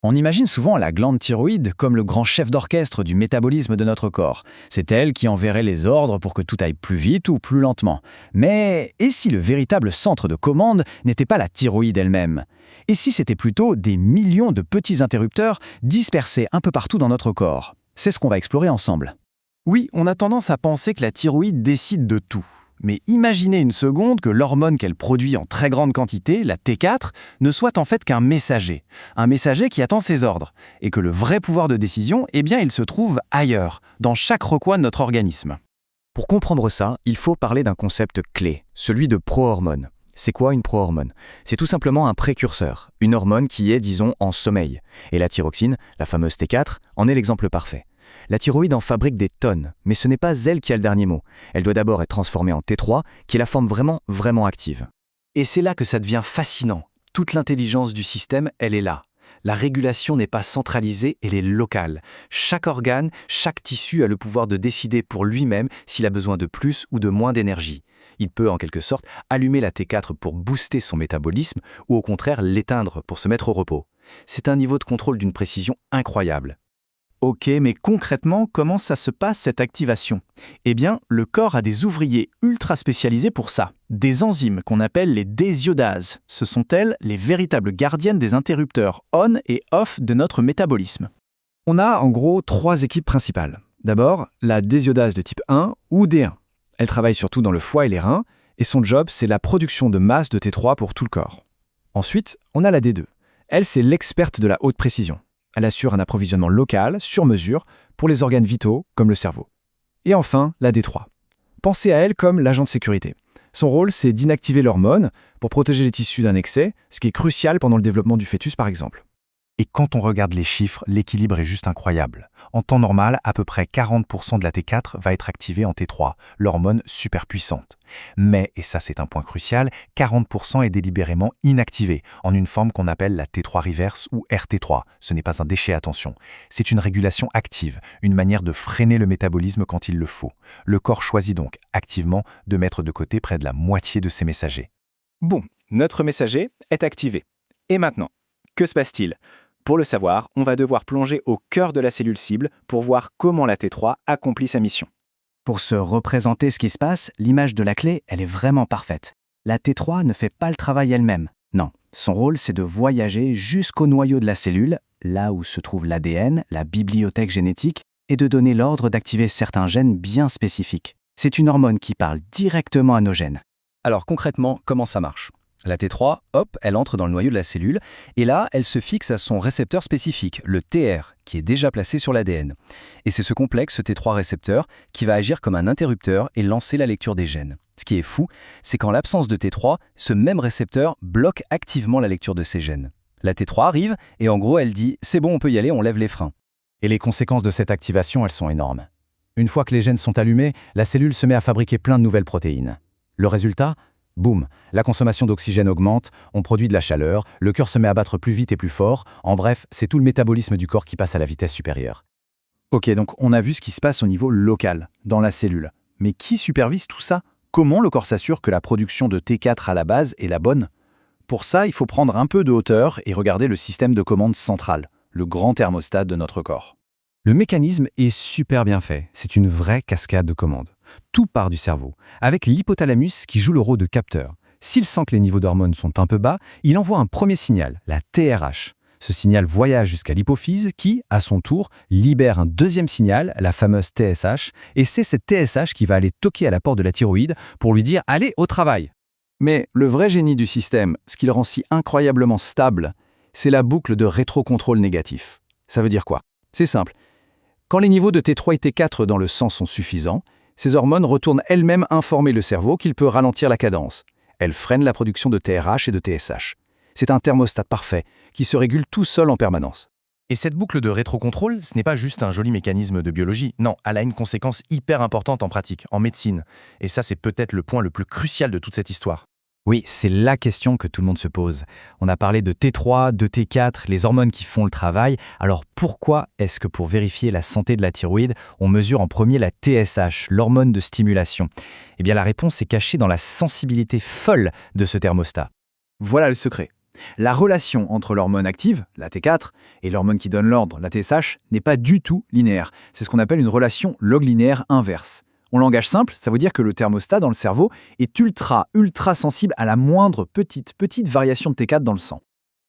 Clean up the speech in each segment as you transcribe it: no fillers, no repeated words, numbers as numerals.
On imagine souvent la glande thyroïde comme le grand chef d'orchestre du métabolisme de notre corps. C'est elle qui enverrait les ordres pour que tout aille plus vite ou plus lentement. Mais et si le véritable centre de commande n'était pas la thyroïde elle-même? Et si c'était plutôt des millions de petits interrupteurs dispersés un peu partout dans notre corps? C'est ce qu'on va explorer ensemble. Oui, on a tendance à penser que la thyroïde décide de tout. Mais imaginez une seconde que l'hormone qu'elle produit en très grande quantité, la T4, ne soit en fait qu'un messager qui attend ses ordres, et que le vrai pouvoir de décision, il se trouve ailleurs, dans chaque recoin de notre organisme. Pour comprendre ça, il faut parler d'un concept clé, celui de prohormone. C'est quoi une prohormone? C'est tout simplement un précurseur, une hormone qui est, disons, en sommeil. Et la thyroxine, la fameuse T4, en est l'exemple parfait. La thyroïde en fabrique des tonnes, mais ce n'est pas elle qui a le dernier mot. Elle doit d'abord être transformée en T3, qui est la forme vraiment active. Et c'est là que ça devient fascinant. Toute l'intelligence du système, elle est là. La régulation n'est pas centralisée, elle est locale. Chaque organe, chaque tissu a le pouvoir de décider pour lui-même s'il a besoin de plus ou de moins d'énergie. Il peut en quelque sorte allumer la T4 pour booster son métabolisme ou au contraire l'éteindre pour se mettre au repos. C'est un niveau de contrôle d'une précision incroyable. Ok, mais concrètement, comment ça se passe cette activation? Eh bien, le corps a des ouvriers ultra spécialisés pour ça. Des enzymes qu'on appelle les désiodases. Ce sont elles les véritables gardiennes des interrupteurs on et off de notre métabolisme. On a en gros 3 équipes principales. D'abord, la désiodase de type 1 ou D1. Elle travaille surtout dans le foie et les reins, et son job, c'est la production de masse de T3 pour tout le corps. Ensuite, on a la D2. Elle, c'est l'experte de la haute précision. Elle assure un approvisionnement local, sur mesure, pour les organes vitaux, comme le cerveau. Et enfin, la D3. Pensez à elle comme l'agent de sécurité. Son rôle, c'est d'inactiver l'hormone pour protéger les tissus d'un excès, ce qui est crucial pendant le développement du fœtus, par exemple. Et quand on regarde les chiffres, l'équilibre est juste incroyable. En temps normal, à peu près 40% de la T4 va être activée en T3, l'hormone super puissante. Mais, et ça c'est un point crucial, 40% est délibérément inactivée, en une forme qu'on appelle la T3 reverse ou RT3. Ce n'est pas un déchet, attention. C'est une régulation active, une manière de freiner le métabolisme quand il le faut. Le corps choisit donc activement de mettre de côté près de la moitié de ses messagers. Bon, notre messager est activé. Et maintenant, que se passe-t-il? Pour le savoir, on va devoir plonger au cœur de la cellule cible pour voir comment la T3 accomplit sa mission. Pour se représenter ce qui se passe, l'image de la clé, elle est vraiment parfaite. La T3 ne fait pas le travail elle-même. Non, son rôle, c'est de voyager jusqu'au noyau de la cellule, là où se trouve l'ADN, la bibliothèque génétique, et de donner l'ordre d'activer certains gènes bien spécifiques. C'est une hormone qui parle directement à nos gènes. Alors concrètement, comment ça marche? La T3, hop, elle entre dans le noyau de la cellule, et là, elle se fixe à son récepteur spécifique, le TR, qui est déjà placé sur l'ADN. Et c'est ce complexe, ce T3 récepteur, qui va agir comme un interrupteur et lancer la lecture des gènes. Ce qui est fou, c'est qu'en l'absence de T3, ce même récepteur bloque activement la lecture de ces gènes. La T3 arrive, et en gros, elle dit « c'est bon, on peut y aller, on lève les freins ». Et les conséquences de cette activation, elles sont énormes. Une fois que les gènes sont allumés, la cellule se met à fabriquer plein de nouvelles protéines. Le résultat? Boum, la consommation d'oxygène augmente, on produit de la chaleur, le cœur se met à battre plus vite et plus fort, en bref, c'est tout le métabolisme du corps qui passe à la vitesse supérieure. Ok, donc on a vu ce qui se passe au niveau local, dans la cellule. Mais qui supervise tout ça? Comment le corps s'assure que la production de T4 à la base est la bonne? Pour ça, il faut prendre un peu de hauteur et regarder le système de commande central, le grand thermostat de notre corps. Le mécanisme est super bien fait, c'est une vraie cascade de commandes. Tout part du cerveau, avec l'hypothalamus qui joue le rôle de capteur. S'il sent que les niveaux d'hormones sont un peu bas, il envoie un premier signal, la TRH. Ce signal voyage jusqu'à l'hypophyse qui, à son tour, libère un deuxième signal, la fameuse TSH, et c'est cette TSH qui va aller toquer à la porte de la thyroïde pour lui dire « Allez, au travail !» Mais le vrai génie du système, ce qui le rend si incroyablement stable, c'est la boucle de rétrocontrôle négatif. Ça veut dire quoi? C'est simple. Quand les niveaux de T3 et T4 dans le sang sont suffisants, ces hormones retournent elles-mêmes informer le cerveau qu'il peut ralentir la cadence. Elles freinent la production de TRH et de TSH. C'est un thermostat parfait qui se régule tout seul en permanence. Et cette boucle de rétrocontrôle, ce n'est pas juste un joli mécanisme de biologie. Non, elle a une conséquence hyper importante en pratique, en médecine. Et ça, c'est peut-être le point le plus crucial de toute cette histoire. Oui, c'est la question que tout le monde se pose. On a parlé de T3, de T4, les hormones qui font le travail. Alors pourquoi est-ce que pour vérifier la santé de la thyroïde, on mesure en premier la TSH, l'hormone de stimulation? Eh bien la réponse est cachée dans la sensibilité folle de ce thermostat. Voilà le secret. La relation entre l'hormone active, la T4, et l'hormone qui donne l'ordre, la TSH, n'est pas du tout linéaire. C'est ce qu'on appelle une relation log-linéaire inverse. En langage simple, ça veut dire que le thermostat dans le cerveau est ultra sensible à la moindre petite variation de T4 dans le sang.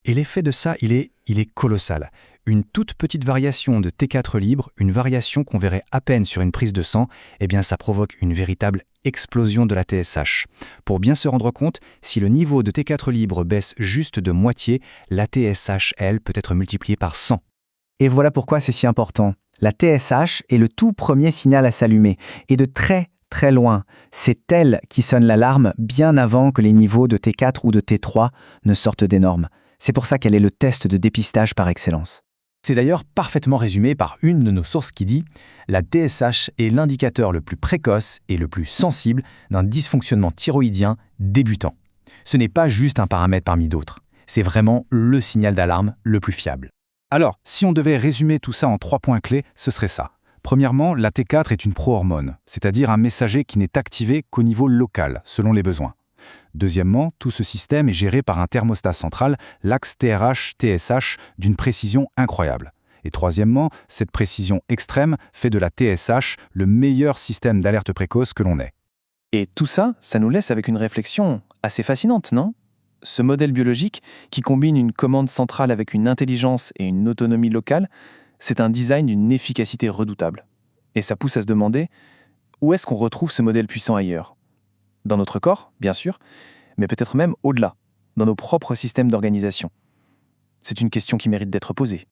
Et l'effet de ça, il est colossal. Une toute petite variation de T4 libre, une variation qu'on verrait à peine sur une prise de sang, eh bien ça provoque une véritable explosion de la TSH. Pour bien se rendre compte, si le niveau de T4 libre baisse juste de moitié, la TSH, elle, peut être multipliée par 100. Et voilà pourquoi c'est si important. La TSH est le tout premier signal à s'allumer, et de très loin. C'est elle qui sonne l'alarme bien avant que les niveaux de T4 ou de T3 ne sortent des normes. C'est pour ça qu'elle est le test de dépistage par excellence. C'est d'ailleurs parfaitement résumé par une de nos sources qui dit « La TSH est l'indicateur le plus précoce et le plus sensible d'un dysfonctionnement thyroïdien débutant. Ce n'est pas juste un paramètre parmi d'autres, c'est vraiment le signal d'alarme le plus fiable. » Alors, si on devait résumer tout ça en 3 points clés, ce serait ça. Premièrement, la T4 est une prohormone, c'est-à-dire un messager qui n'est activé qu'au niveau local, selon les besoins. Deuxièmement, tout ce système est géré par un thermostat central, l'axe TRH-TSH, d'une précision incroyable. Et troisièmement, cette précision extrême fait de la TSH le meilleur système d'alerte précoce que l'on ait. Et tout ça, ça nous laisse avec une réflexion assez fascinante, non ? Ce modèle biologique, qui combine une commande centrale avec une intelligence et une autonomie locale, c'est un design d'une efficacité redoutable. Et ça pousse à se demander, où est-ce qu'on retrouve ce modèle puissant ailleurs ? Dans notre corps, bien sûr, mais peut-être même au-delà, dans nos propres systèmes d'organisation. C'est une question qui mérite d'être posée.